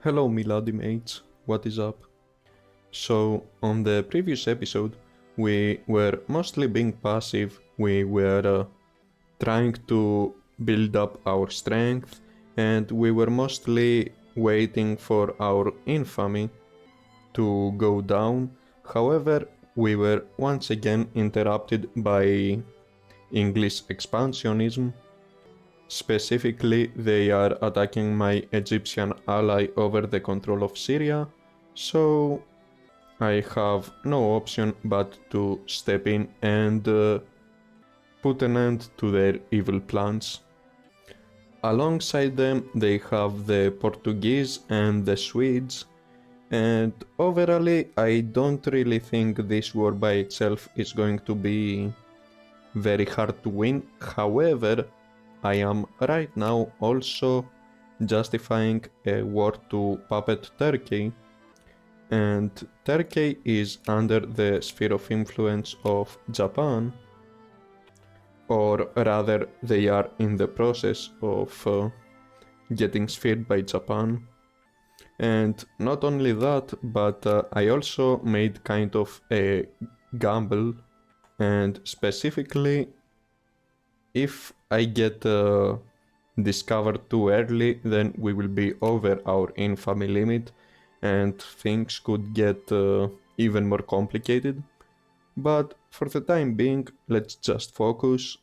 Hello Milady mates, what is up? So, on the previous episode, we were mostly being passive, we were trying to build up our strength, and we were mostly waiting for our infamy to go down. However, we were once again interrupted by English expansionism. Specifically, they are attacking my Egyptian ally over the control of Syria, so I have no option but to step in and put an end to their evil plans. Alongside them, they have the Portuguese and the Swedes, and overall, I don't really think this war by itself is going to be very hard to win. However, I am right now also justifying a war to puppet Turkey, and Turkey is under the sphere of influence of Japan, or rather, they are in the process of getting sphered by Japan. And not only that, but I also made kind of a gamble, and specifically, if I get discovered too early, then we will be over our infamy limit and things could get even more complicated. But for the time being, let's just focus.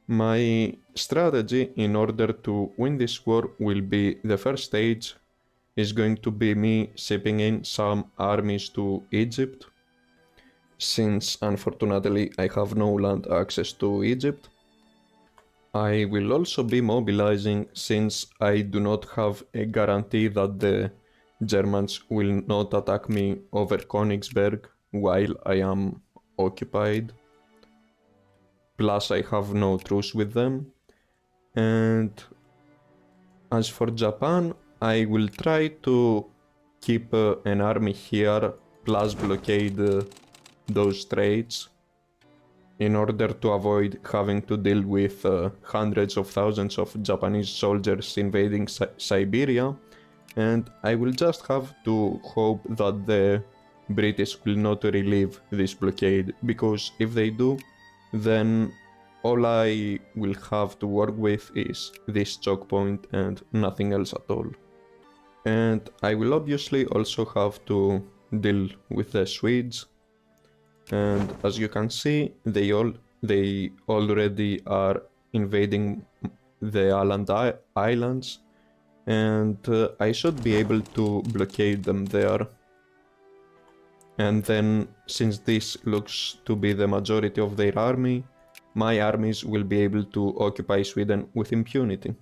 My strategy in order to win this war will be the first stage is going to be me shipping in some armies to Egypt, since unfortunately I have no land access to Egypt. I will also be mobilizing since I do not have a guarantee that the Germans will not attack me over Königsberg while I am occupied. Plus I have no truce with them. And as for Japan, I will try to keep an army here plus blockade those straits in order to avoid having to deal with hundreds of thousands of Japanese soldiers invading Siberia, and I will just have to hope that the British will not relieve this blockade, because if they do, then all I will have to work with is this choke point and nothing else at all. And I will obviously also have to deal with the Swedes, and as you can see, they already are invading the Åland Islands, and I should be able to blockade them there. And then, since this looks to be the majority of their army, my armies will be able to occupy Sweden with impunity.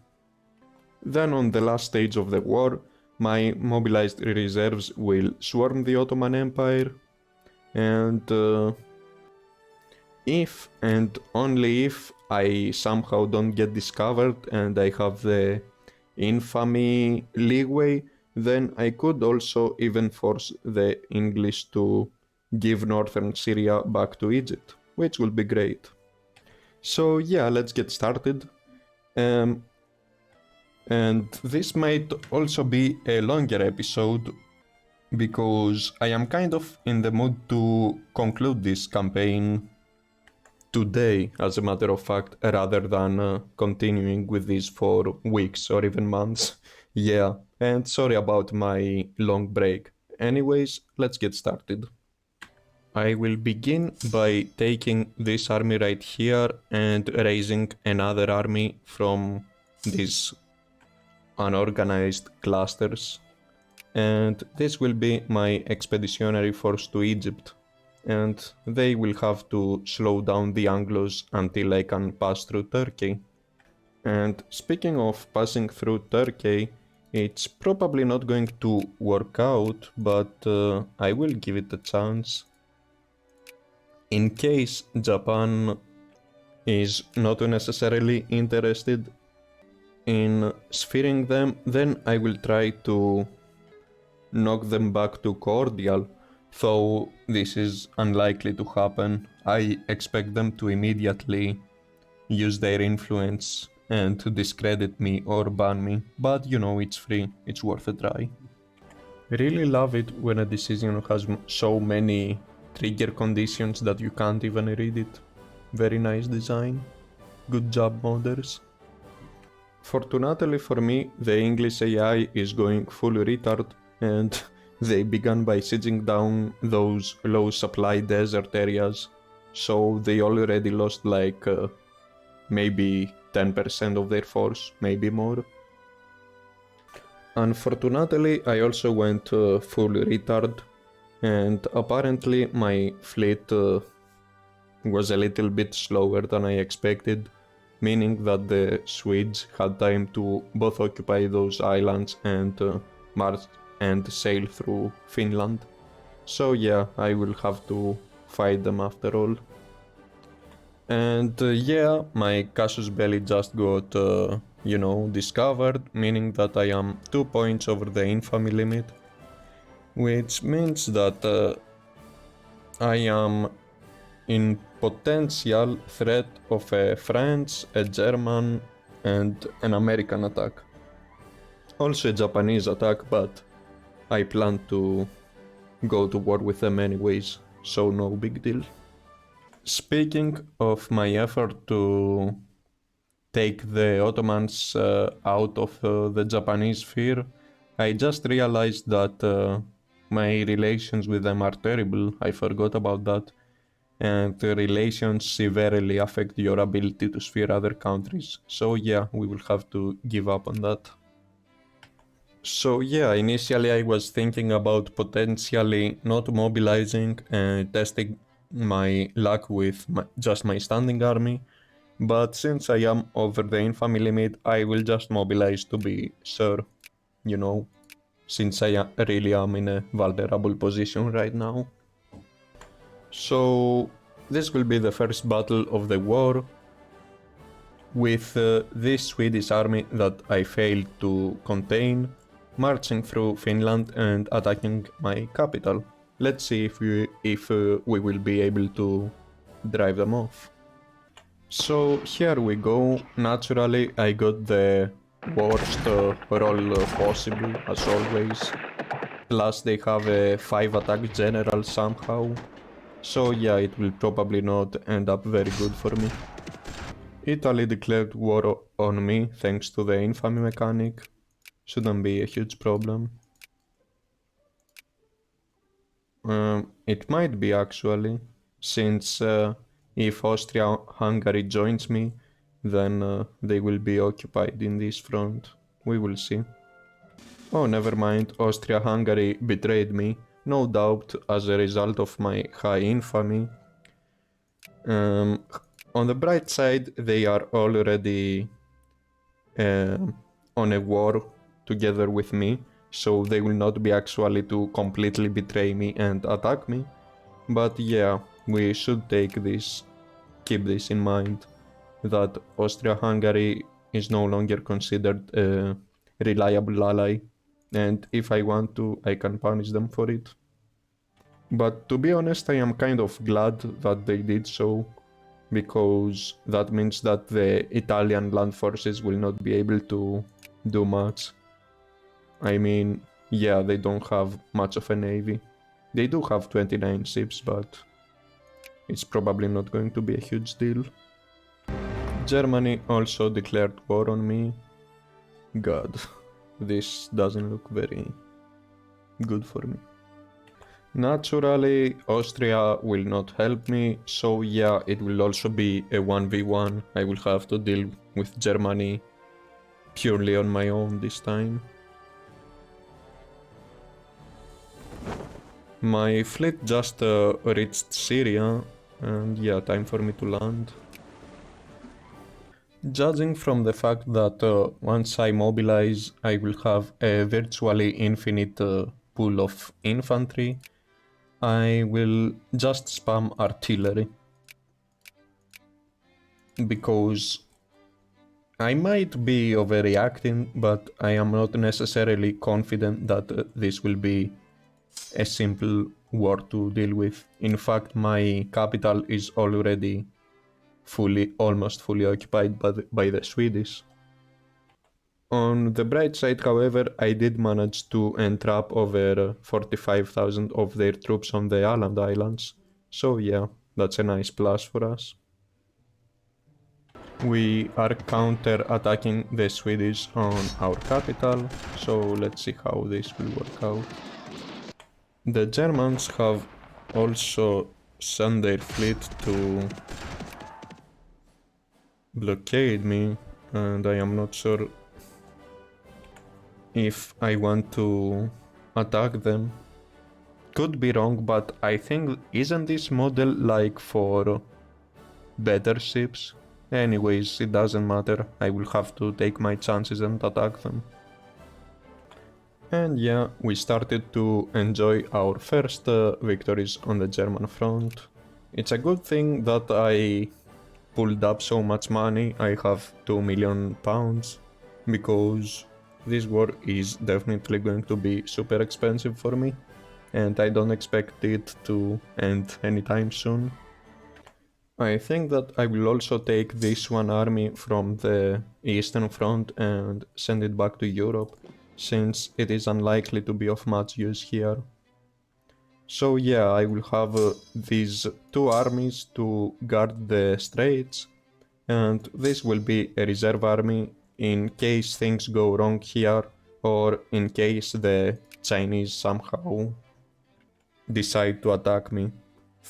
Then on the last stage of the war, my mobilized reserves will swarm the Ottoman Empire, and if and only if I somehow don't get discovered and I have the infamy leeway, then I could also even force the English to give northern Syria back to Egypt, which will be great. So yeah, let's get started. And this might also be a longer episode because I am kind of in the mood to conclude this campaign today, as a matter of fact, rather than continuing with this for weeks or even months. Yeah, and sorry about my long break. Anyways, let's get started. I will begin by taking this army right here and raising another army from these unorganized clusters. And this will be my expeditionary force to Egypt, and they will have to slow down the Anglos until I can pass through Turkey. And speaking of passing through Turkey, it's probably not going to work out, but I will give it a chance. In case Japan is not necessarily interested in sphering them, then I will try to knock them back to cordial, though this is unlikely to happen. I expect them to immediately use their influence and to discredit me or ban me, but you know, it's free, it's worth a try. Really love it when a decision has so many trigger conditions that you can't even read it. Very nice design. Good job, modders. Fortunately for me, the English AI is going full retard, and they began by sieging down those low supply desert areas, so they already lost like maybe 10% of their force, maybe more. Unfortunately, I also went full retard, and apparently my fleet was a little bit slower than I expected, meaning that the Swedes had time to both occupy those islands and march and sail through Finland. So yeah, I will have to fight them after all. And yeah, my casus belli just got, discovered, meaning that I am 2 points over the infamy limit, which means that I am in potential threat of a French, a German, and an American attack. Also a Japanese attack, but I plan to go to war with them anyways, so no big deal. Speaking of my effort to take the Ottomans out of the Japanese sphere, I just realized that my relations with them are terrible. I forgot about that. And the relations severely affect your ability to sphere other countries. So yeah, we will have to give up on that. So yeah, initially I was thinking about potentially not mobilizing and testing my luck with just my standing army, but since I am over the infamy limit, I will just mobilize to be sure, you know, since I really am in a vulnerable position right now. So this will be the first battle of the war with this Swedish army that I failed to contain, marching through Finland and attacking my capital. Let's see if we will be able to drive them off. So here we go. Naturally, I got the worst roll possible, as always. Plus they have a 5 attack general somehow. So yeah, it will probably not end up very good for me. Italy declared war on me thanks to the infamy mechanic. Shouldn't be a huge problem. It might be actually, since if Austria-Hungary joins me, then they will be occupied in this front. We will see. Oh, never mind, Austria-Hungary betrayed me, no doubt as a result of my high infamy. On the bright side, they are already uh, on a war together with me, so they will not be actually to completely betray me and attack me. But yeah, we should keep this in mind, that Austria-Hungary is no longer considered a reliable ally, and if I want to, I can punish them for it. But to be honest, I am kind of glad that they did so, because that means that the Italian land forces will not be able to do much. I mean, yeah, they don't have much of a navy. They do have 29 ships, but it's probably not going to be a huge deal. Germany also declared war on me. God, this doesn't look very good for me. Naturally, Austria will not help me, so yeah, it will also be a 1v1. I will have to deal with Germany purely on my own this time. My fleet just reached Syria, and yeah, time for me to land. Judging from the fact that once I mobilize, I will have a virtually infinite pool of infantry, I will just spam artillery. Because I might be overreacting, but I am not necessarily confident that this will be a simple war to deal with. In fact, my capital is already almost fully occupied by the Swedish. On the bright side, however, I did manage to entrap over 45,000 of their troops on the Åland Islands, so yeah, that's a nice plus for us. We are counter-attacking the Swedish on our capital, so let's see how this will work out. The Germans have also sent their fleet to blockade me, and I am not sure if I want to attack them. Could be wrong, but I think isn't this model like for better ships? Anyways, it doesn't matter, I will have to take my chances and attack them. And yeah, we started to enjoy our first victories on the German front. It's a good thing that I pulled up so much money. I have 2 million pounds, because this war is definitely going to be super expensive for me, and I don't expect it to end anytime soon. I think that I will also take this one army from the Eastern Front and send it back to Europe, since it is unlikely to be of much use here. So yeah, I will have these two armies to guard the straits, and this will be a reserve army in case things go wrong here, or in case the Chinese somehow decide to attack me.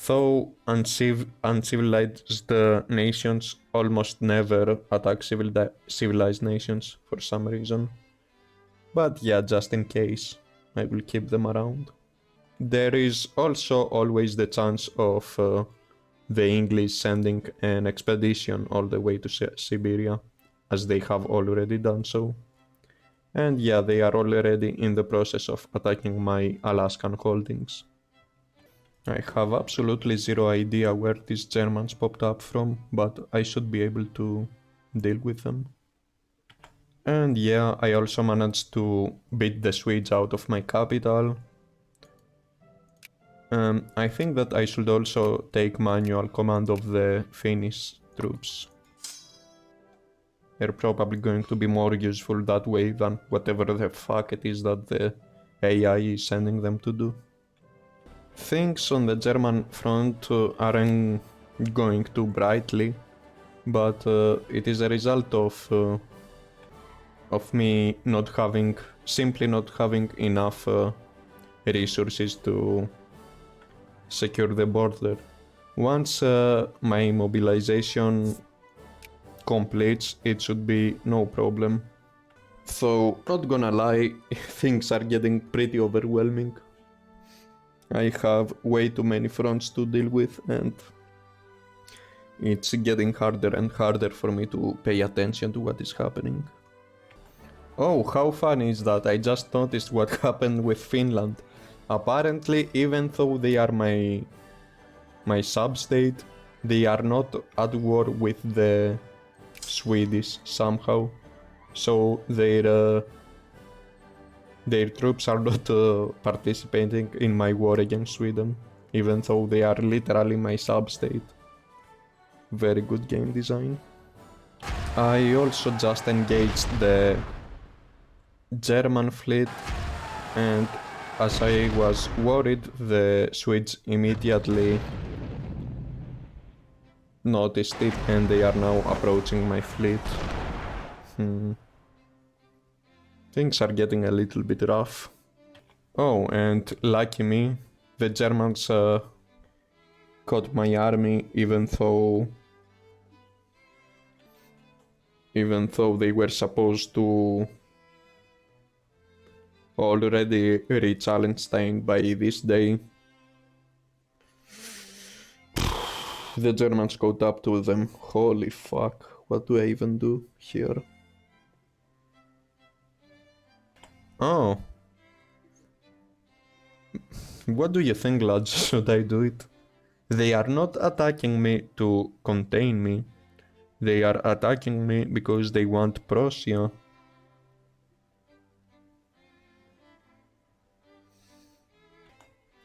Though uncivilized nations almost never attack civilized nations for some reason. But yeah, just in case, I will keep them around. There is also always the chance of the English sending an expedition all the way to Siberia, as they have already done so. And yeah, they are already in the process of attacking my Alaskan holdings. I have absolutely zero idea where these Germans popped up from, but I should be able to deal with them. And yeah, I also managed to beat the Swedes out of my capital. I think that I should also take manual command of the Finnish troops. They're probably going to be more useful that way than whatever the fuck it is that the AI is sending them to do. Things on the German front aren't going too brightly, but it is a result of me simply not having enough resources to secure the border. Once my mobilization completes, it should be no problem. So, not gonna lie, things are getting pretty overwhelming. I have way too many fronts to deal with, and it's getting harder and harder for me to pay attention to what is happening. Oh, how funny is that? I just noticed what happened with Finland. Apparently, even though they are my sub-state, they are not at war with the Swedish somehow. So their troops are not participating in my war against Sweden, even though they are literally my sub-state. Very good game design. I also just engaged the German fleet, and as I was worried, the Swedes immediately noticed it and they are now approaching my fleet. Things are getting a little bit rough. Oh, and lucky me, the Germans caught my army even though they were supposed to already reach Allenstein by this day. The Germans caught up to them. Holy fuck, what do I even do here? Oh. What do you think, lads? Should I do it? They are not attacking me to contain me. They are attacking me because they want Prussia.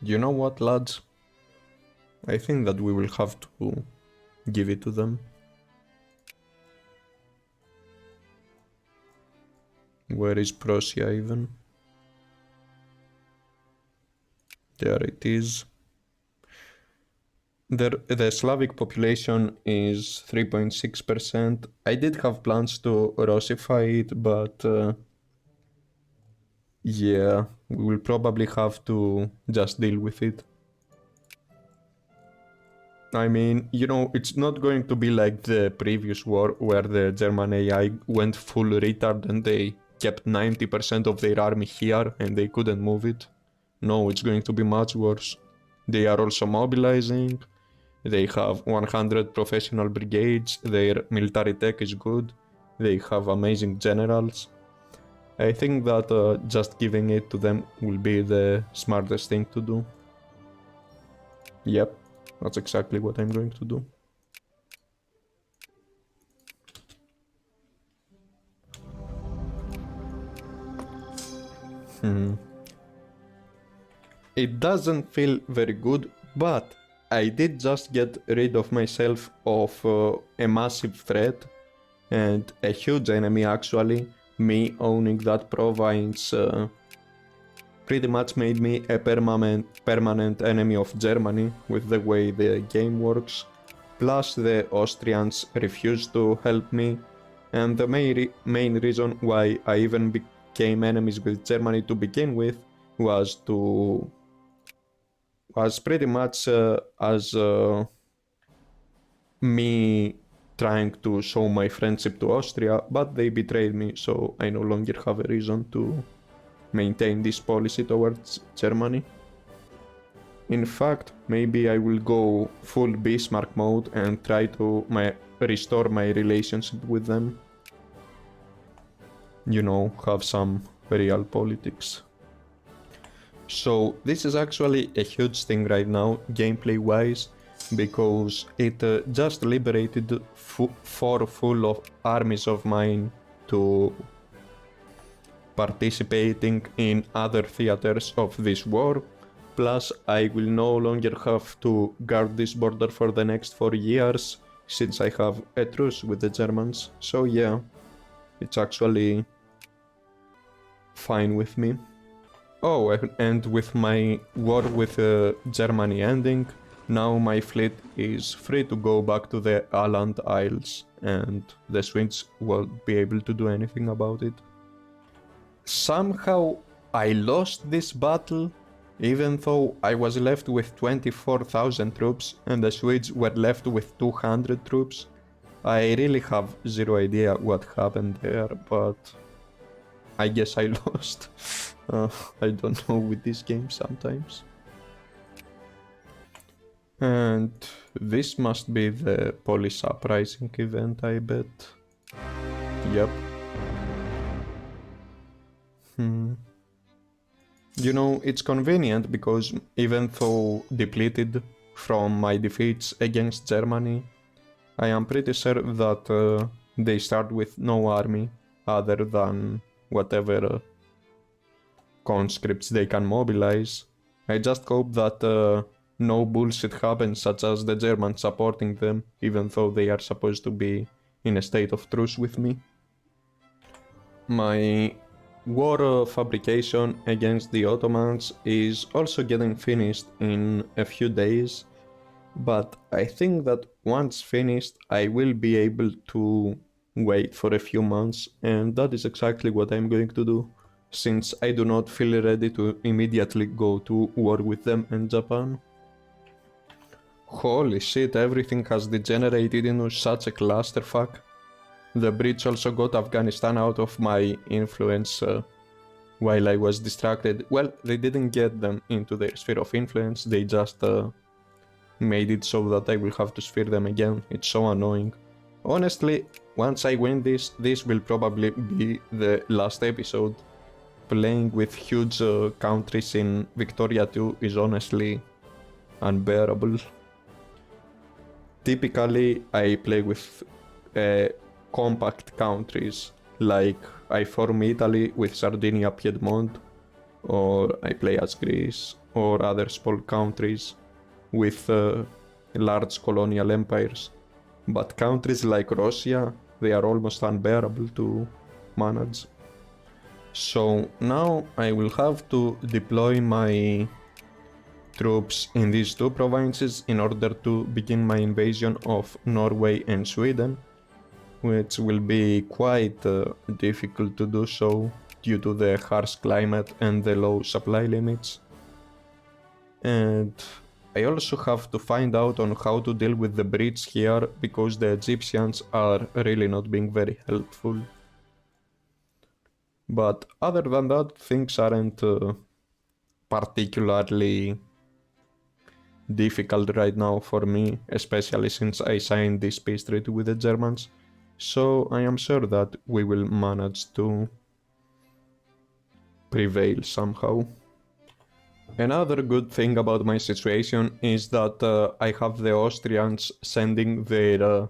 You know what, lads? I think that we will have to give it to them. Where is Prussia even? There it is. The Slavic population is 3.6%. I did have plans to Russify it, but yeah, we will probably have to just deal with it. I mean, you know, it's not going to be like the previous war where the German AI went full retard and they kept 90% of their army here and they couldn't move it. No, it's going to be much worse. They are also mobilizing. They have 100 professional brigades. Their military tech is good. They have amazing generals. I think that just giving it to them will be the smartest thing to do. Yep, that's exactly what I'm going to do. It doesn't feel very good, but I did just get rid of myself of a massive threat and a huge enemy actually. Me owning that province pretty much made me a permanent enemy of Germany with the way the game works. Plus the Austrians refused to help me, and the main reason why I even became enemies with Germany to begin with was pretty much as me trying to show my friendship to Austria, but they betrayed me, so I no longer have a reason to maintain this policy towards Germany. In fact, maybe I will go full Bismarck mode and try to restore my relationship with them. You know, have some real politics. So this is actually a huge thing right now, gameplay wise, because it just liberated 4 full of armies of mine to participating in other theaters of this war. Plus, I will no longer have to guard this border for the next 4 years, since I have a truce with the Germans. So yeah, it's actually fine with me. Oh, and with my war with Germany ending, now my fleet is free to go back to the Åland Isles, and the Swedes won't be able to do anything about it. Somehow I lost this battle, even though I was left with 24,000 troops and the Swedes were left with 200 troops. I really have zero idea what happened there, but I guess I lost. I don't know with this game sometimes. And this must be the Polish Uprising event, I bet. Yep. You know, it's convenient because even though depleted from my defeats against Germany, I am pretty sure that they start with no army other than whatever conscripts they can mobilize. I just hope that no bullshit happens, such as the Germans supporting them, even though they are supposed to be in a state of truce with me. My war fabrication against the Ottomans is also getting finished in a few days, but I think that once finished I will be able to wait for a few months, and that is exactly what I'm going to do, since I do not feel ready to immediately go to war with them and Japan. Holy shit, everything has degenerated into such a clusterfuck. The Brits also got Afghanistan out of my influence while I was distracted. Well, they didn't get them into their sphere of influence, they just made it so that I will have to sphere them again. It's so annoying. Honestly, once I win this will probably be the last episode. Playing with huge countries in Victoria 2 is honestly unbearable. Typically, I play with compact countries, like I form Italy with Sardinia, Piedmont, or I play as Greece, or other small countries with large colonial empires. But countries like Russia, they are almost unbearable to manage. So now I will have to deploy my troops in these two provinces in order to begin my invasion of Norway and Sweden, which will be quite difficult to do so due to the harsh climate and the low supply limits. And I also have to find out on how to deal with the Brits here, because the Egyptians are really not being very helpful. But other than that, things aren't particularly difficult right now for me, especially since I signed this peace treaty with the Germans. So I am sure that we will manage to prevail somehow. Another good thing about my situation is that I have the Austrians sending their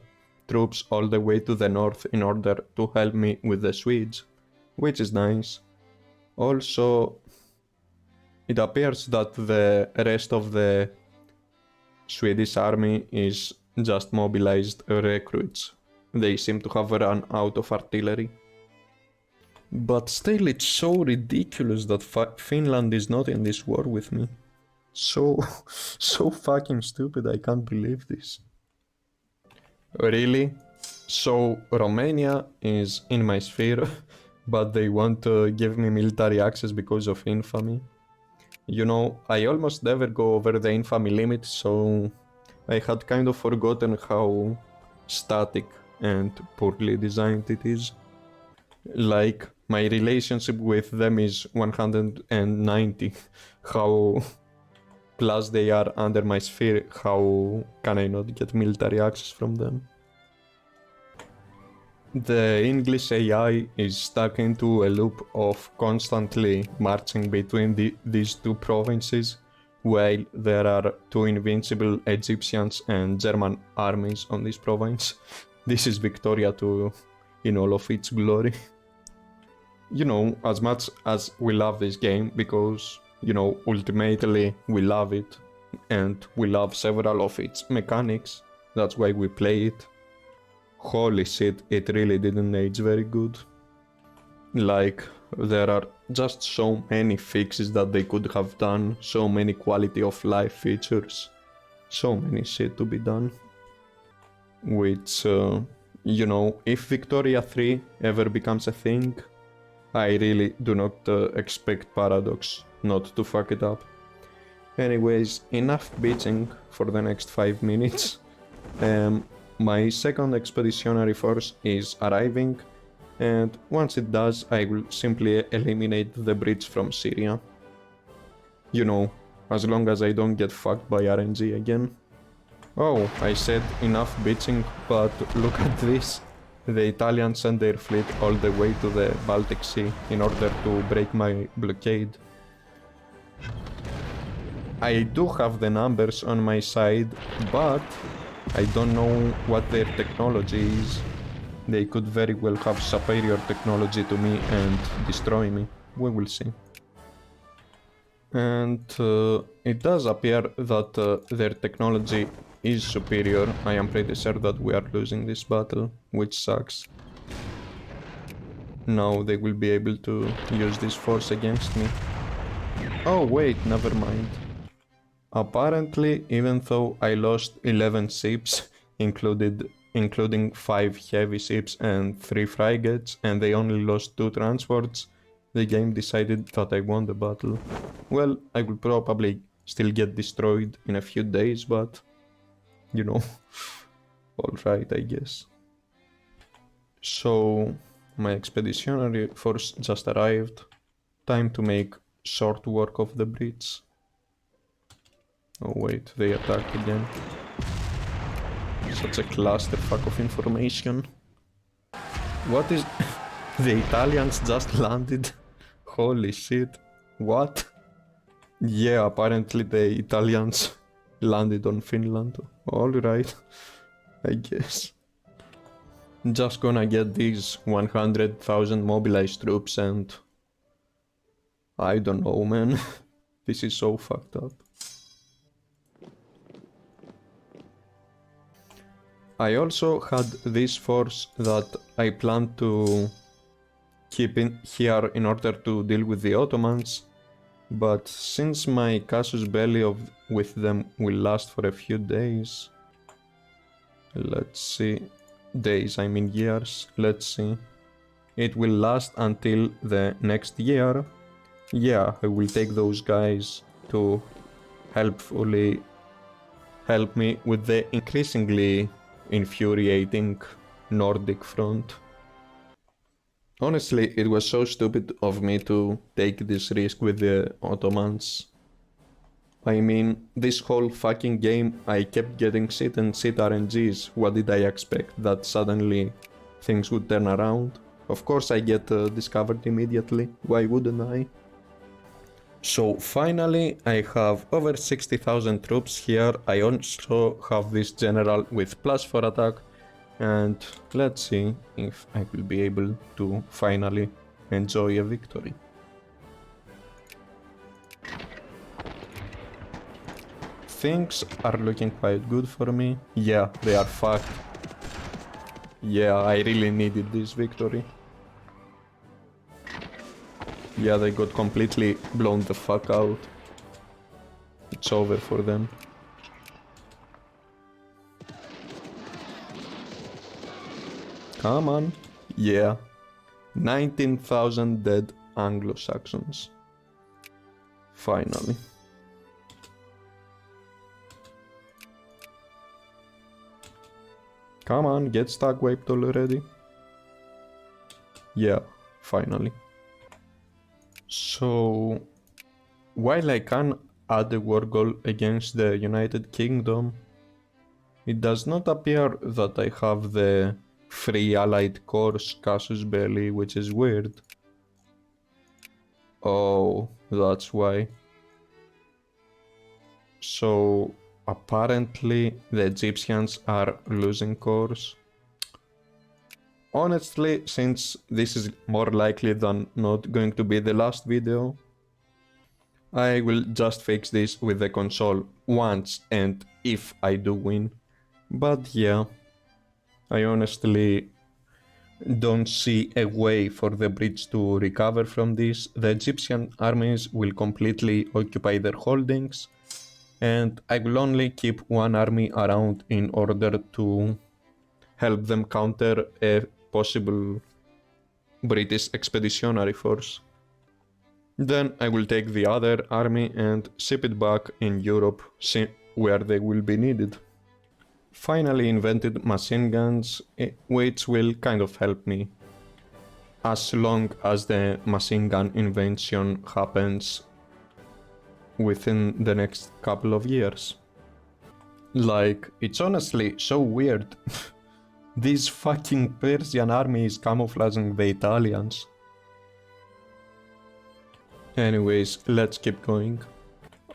troops all the way to the north in order to help me with the Swedes, which is nice. Also, it appears that the rest of the Swedish army is just mobilized recruits. They seem to have run out of artillery. But still, it's so ridiculous that Finland is not in this war with me. So, so fucking stupid, I can't believe this. Really? So, Romania is in my sphere, but they want to give me military access because of infamy. You know, I almost never go over the infamy limit, so I had kind of forgotten how static and poorly designed it is. Like, my relationship with them is 190. How plus they are under my sphere, how can I not get military access from them? The English AI is stuck into a loop of constantly marching between these two provinces, while there are two invincible Egyptians and German armies on this province. This is Victoria to in all of its glory. You know, as much as we love this game, because, you know, ultimately we love it, and we love several of its mechanics, that's why we play it. Holy shit, it really didn't age very good. Like, there are just so many fixes that they could have done, so many quality of life features, so many shit to be done. Which, you know, if Victoria 3 ever becomes a thing, I really do not expect Paradox not to fuck it up. Anyways, enough bitching for the next 5 minutes. My second expeditionary force is arriving, and once it does, I will simply eliminate the Brits from Syria. You know, as long as I don't get fucked by RNG again. Oh, I said enough bitching, but look at this. The Italians sent their fleet all the way to the Baltic Sea in order to break my blockade. I do have the numbers on my side, but I don't know what their technology is. They could very well have superior technology to me and destroy me. We will see. And it does appear that their technology is superior. I am pretty sure that we are losing this battle, which sucks. Now they will be able to use this force against me. Oh wait, never mind. Apparently, even though I lost 11 ships, including 5 heavy ships and 3 frigates, and they only lost 2 transports, the game decided that I won the battle. Well, I will probably still get destroyed in a few days, but, you know, alright, I guess. So, my expeditionary force just arrived. Time to make short work of the Brits. Oh wait, they attacked again. Such a clusterfuck of information. What is... The Italians just landed? Holy shit. What? Yeah, apparently the Italians landed on Finland. Alright, I guess. Just gonna get these 100,000 mobilized troops and... I don't know, man. This is so fucked up. I also had this force that I planned to keep in here in order to deal with the Ottomans, but since my casus belli with them will last for a few days, let's see, days, I mean years, let's see, it will last until the next year. Yeah, I will take those guys to helpfully help me with the increasingly infuriating Nordic front. Honestly, it was so stupid of me to take this risk with the Ottomans. I mean, this whole fucking game I kept getting shit and shit RNGs. What did I expect? That suddenly things would turn around? Of course I get discovered immediately. Why wouldn't I? So finally I have over 60,000 troops here. I also have this general with +4 attack, and let's see if I will be able to finally enjoy a victory. Things are looking quite good for me. Yeah, they are fucked. Yeah, I really needed this victory. Yeah, they got completely blown the fuck out. It's over for them. Come on. Yeah. 19,000 dead Anglo-Saxons. Finally. Come on, get stag wiped already. Yeah, finally. So, while I can add a war goal against the United Kingdom, it does not appear that I have the free allied course casus belli, which is weird. Oh, that's why. So, apparently the Egyptians are losing course. Honestly, since this is more likely than not going to be the last video, I will just fix this with the console once and if I do win. But yeah, I honestly don't see a way for the bridge to recover from this. The Egyptian armies will completely occupy their holdings, and I will only keep one army around in order to help them counter a possible British expeditionary force. Then I will take the other army and ship it back in Europe, where they will be needed. Finally invented machine guns, which will kind of help me. As long as the machine gun invention happens within the next couple of years. Like, it's honestly so weird. This fucking Persian army is camouflaging the Italians. Anyways, let's keep going.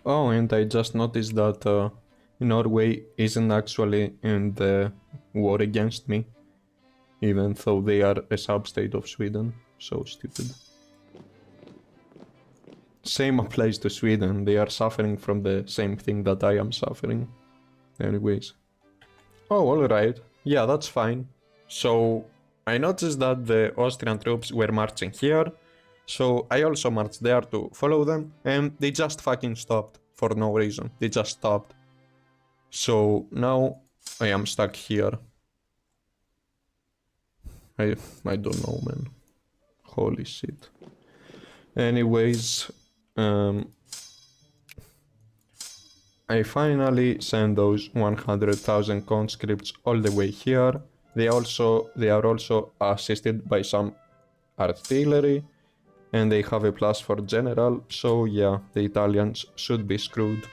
Oh, and I just noticed that Norway isn't actually in the war against me, even though they are a sub-state of Sweden. So stupid. Same applies to Sweden, they are suffering from the same thing that I am suffering. Anyways. Oh, alright. Yeah, that's fine. So, I noticed that the Austrian troops were marching here, so I also marched there to follow them, and they just fucking stopped for no reason. They just stopped. So now I am stuck here. I don't know, man. Holy shit. Anyways, I finally sent those 100,000 conscripts all the way here. They are also assisted by some artillery, and they have a +4 general, so yeah, the Italians should be screwed.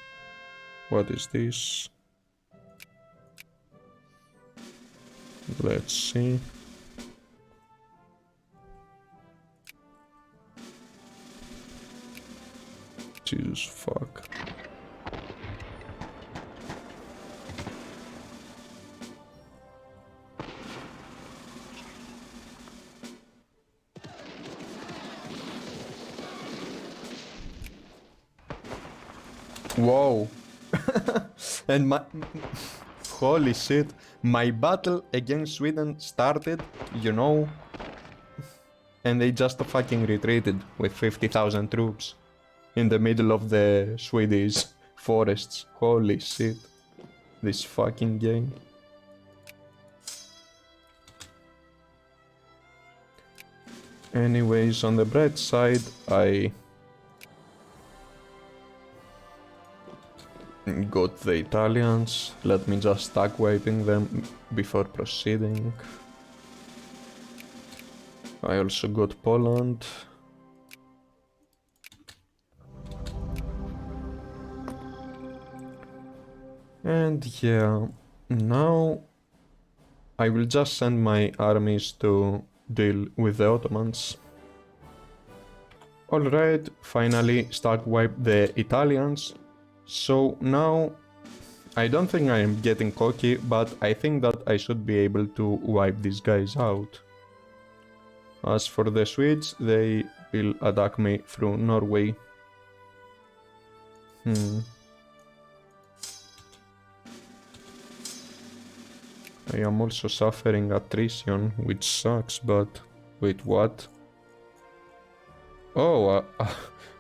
What is this? Let's see. Jesus fuck. Whoa. And my... Holy shit. My battle against Sweden started, you know... and they just fucking retreated with 50,000 troops in the middle of the Swedish forests. Holy shit. This fucking game. Anyways, on the bright side, I got the Italians. Let me just stack wiping them before proceeding. I also got Poland. And yeah, now I will just send my armies to deal with the Ottomans. Alright, finally stack wipe the Italians. So now, I don't think I am getting cocky, but I think that I should be able to wipe these guys out. As for the Swedes, they will attack me through Norway. I am also suffering attrition, which sucks, but... Wait, what? Oh,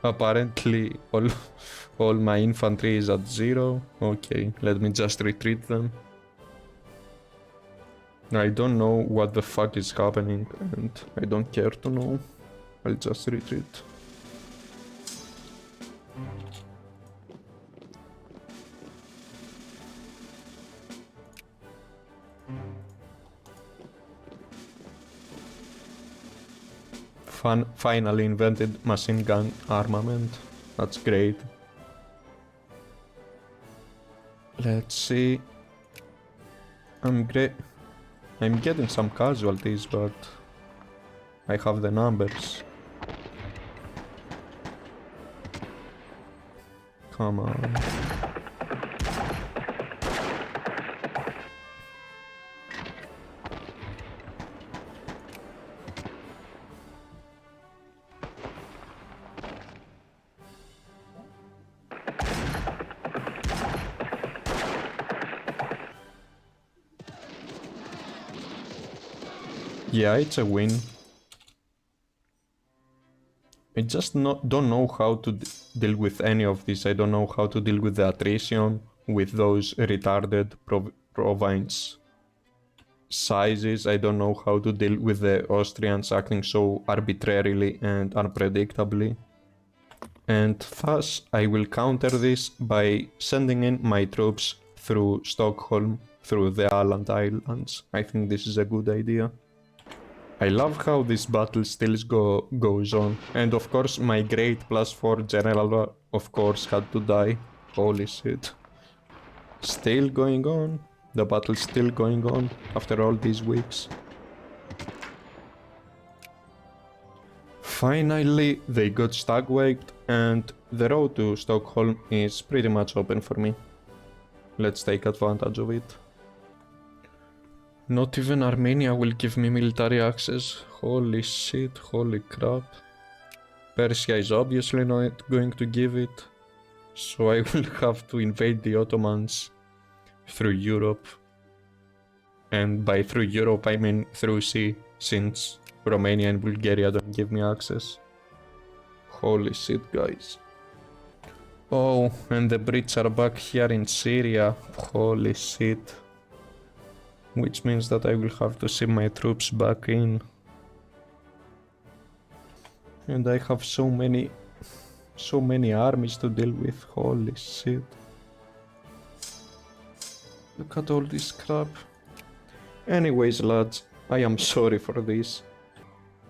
apparently all my infantry is at 0. Okay, let me just retreat them. I don't know what the fuck is happening, and I don't care to know. I'll just retreat. Finally invented machine gun armament. That's great. Let's see. I'm getting some casualties, but I have the numbers. Come on. Yeah, it's a win. I just don't know how to deal with any of this. I don't know how to deal with the attrition, with those retarded province sizes. I don't know how to deal with the Austrians acting so arbitrarily and unpredictably. And thus, I will counter this by sending in my troops through Stockholm, through the Åland Islands. I think this is a good idea. I love how this battle still goes on, and of course my great +4 general of course had to die. Holy shit. Still going on. The battle's still going on after all these weeks. Finally they got stag wiped, and the road to Stockholm is pretty much open for me. Let's take advantage of it. Not even Armenia will give me military access. Holy shit, holy crap. Persia is obviously not going to give it. So I will have to invade the Ottomans through Europe. And by through Europe I mean through sea, since Romania and Bulgaria don't give me access. Holy shit, guys. Oh, and the Brits are back here in Syria. Holy shit. Which means that I will have to send my troops back in. And I have so many armies to deal with. Holy shit. Look at all this crap. Anyways, lads, I am sorry for this.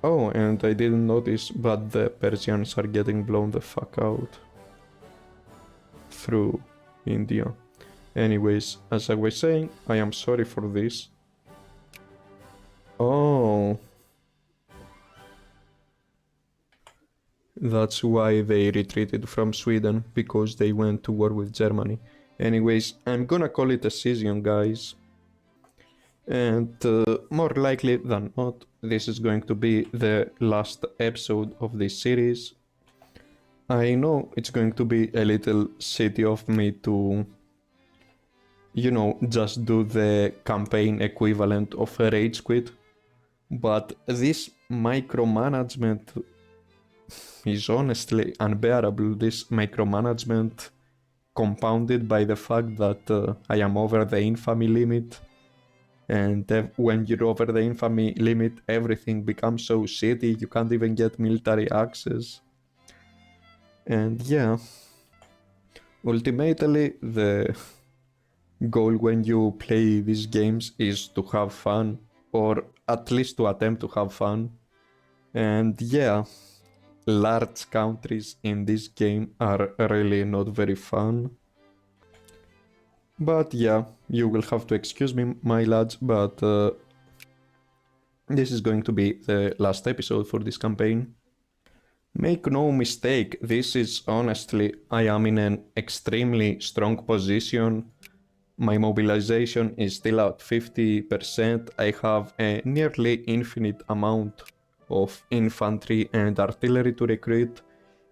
Oh, and I didn't notice, but the Persians are getting blown the fuck out. Through India. Anyways, as I was saying, I am sorry for this. Oh. That's why they retreated from Sweden, because they went to war with Germany. Anyways, I'm gonna call it a season, guys. And more likely than not, this is going to be the last episode of this series. I know it's going to be a little shitty of me to, you know, just do the campaign equivalent of a rage quit, but this micromanagement is honestly unbearable. This micromanagement compounded by the fact that I am over the infamy limit, and when you're over the infamy limit, everything becomes so shitty, you can't even get military access. And yeah, ultimately the goal when you play these games is to have fun, or at least to attempt to have fun. And yeah, large countries in this game are really not very fun. But yeah, you will have to excuse me, my lads, but this is going to be the last episode for this campaign. Make no mistake, this is honestly, I am in an extremely strong position. My mobilization is still at 50%. I have a nearly infinite amount of infantry and artillery to recruit.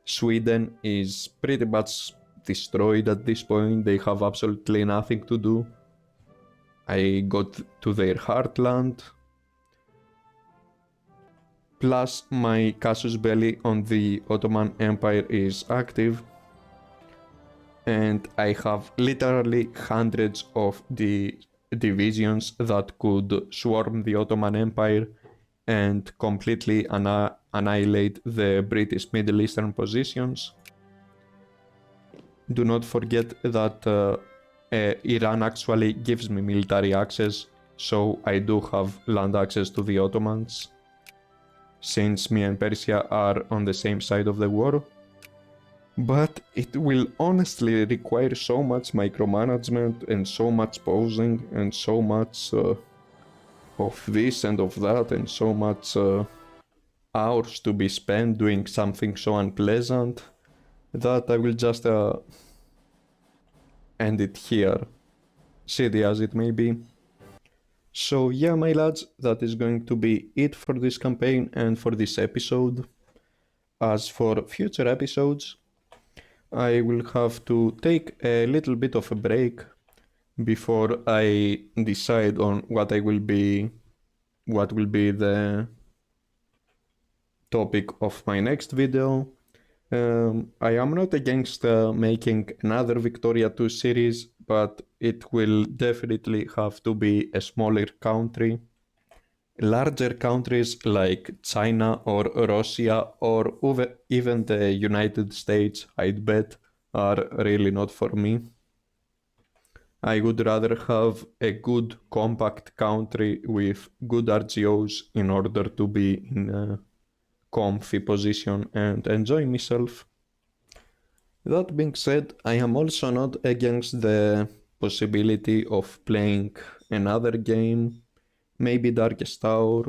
Sweden is pretty much destroyed at this point. They have absolutely nothing to do. I got to their heartland. Plus my casus belli on the Ottoman Empire is active. And I have literally hundreds of the divisions that could swarm the Ottoman Empire and completely annihilate the British Middle Eastern positions. Do not forget that Iran actually gives me military access, so I do have land access to the Ottomans, since me and Persia are on the same side of the war. But it will honestly require so much micromanagement and so much posing and so much of this and of that and so much hours to be spent doing something so unpleasant that I will just end it here, shitty as it may be. So yeah, my lads, that is going to be it for this campaign and for this episode. As for future episodes, I will have to take a little bit of a break before I decide on what will be the topic of my next video. I am not against making another Victoria 2 series, but it will definitely have to be a smaller country. Larger countries like China or Russia or even the United States, I'd bet, are really not for me. I would rather have a good compact country with good RGOs in order to be in a comfy position and enjoy myself. That being said, I am also not against the possibility of playing another game, maybe Darkest Tower.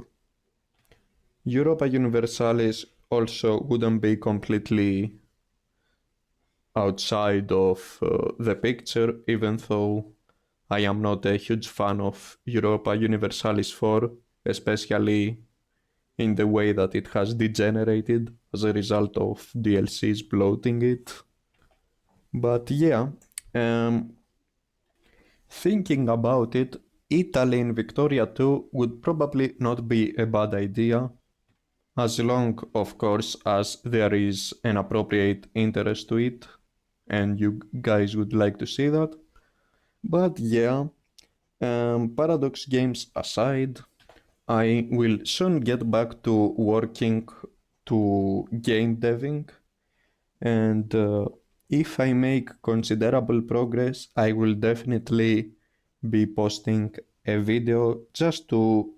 Europa Universalis also wouldn't be completely outside of the picture, even though I am not a huge fan of Europa Universalis 4, especially in the way that it has degenerated as a result of DLCs bloating it. But yeah, thinking about it, Italy in Victoria 2 would probably not be a bad idea, as long, of course, as there is an appropriate interest to it, and you guys would like to see that. But yeah, Paradox games aside, I will soon get back to working to game deving, and if I make considerable progress, I will definitely be posting a video just to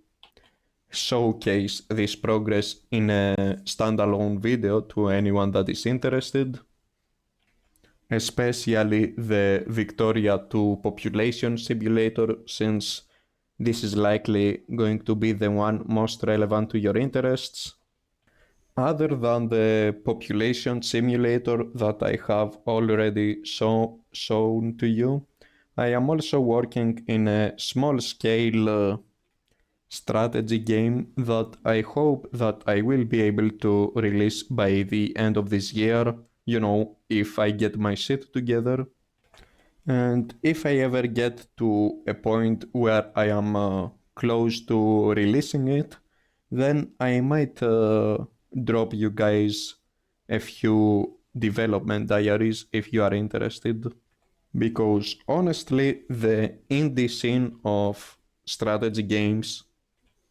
showcase this progress in a standalone video to anyone that is interested, especially the Victoria 2 population simulator, since this is likely going to be the one most relevant to your interests. Other than the population simulator that I have already shown to you, I am also working in a small scale strategy game that I hope that I will be able to release by the end of this year, if I get my shit together. And if I ever get to a point where I am close to releasing it, then I might drop you guys a few development diaries if you are interested. Because honestly, the indie scene of strategy games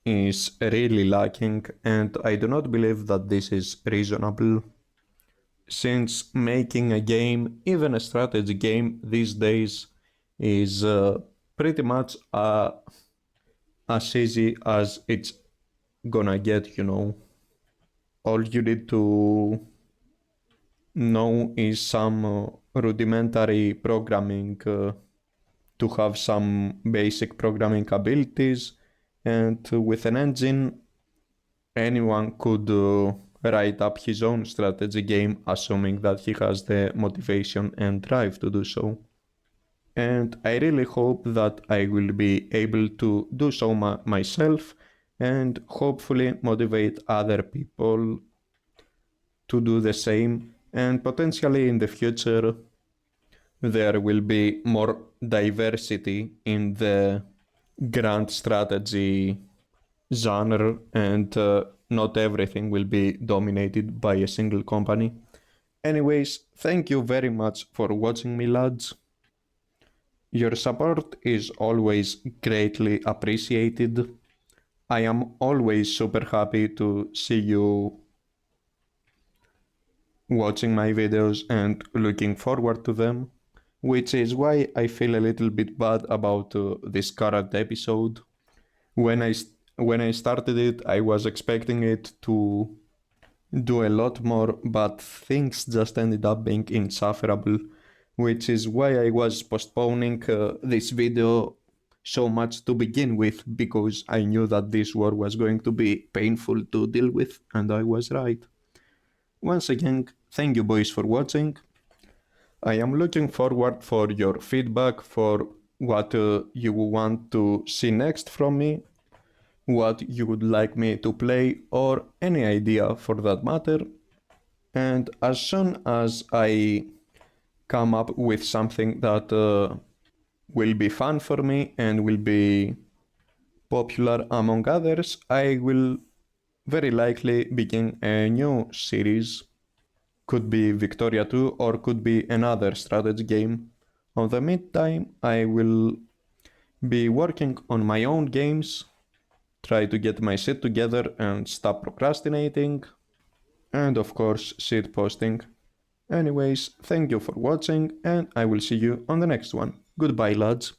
is really lacking, and I do not believe that this is reasonable. Since making a game, even a strategy game these days, is pretty much as easy as it's gonna get. All you need to know is some rudimentary programming to have some basic programming abilities, and with an engine, anyone could write up his own strategy game, assuming that he has the motivation and drive to do so. And I really hope that I will be able to do so myself and hopefully motivate other people to do the same. And potentially in the future, there will be more diversity in the grand strategy genre, and not everything will be dominated by a single company. Anyways, thank you very much for watching me, lads. Your support is always greatly appreciated. I am always super happy to see you watching my videos and looking forward to them, which is why I feel a little bit bad about this current episode. When I when I started it, I was expecting it to do a lot more, but things just ended up being insufferable, which is why I was postponing this video so much to begin with, because I knew that this war was going to be painful to deal with, and I was right. Once again, thank you boys for watching. I am looking forward for your feedback for what you want to see next from me, what you would like me to play, or any idea for that matter. And as soon as I come up with something that will be fun for me and will be popular among others, I will very likely begin a new series. Could be Victoria 2 or could be another strategy game. On the meantime, I will be working on my own games, try to get my shit together and stop procrastinating, and of course, shit posting. Anyways, thank you for watching, and I will see you on the next one. Goodbye, lads.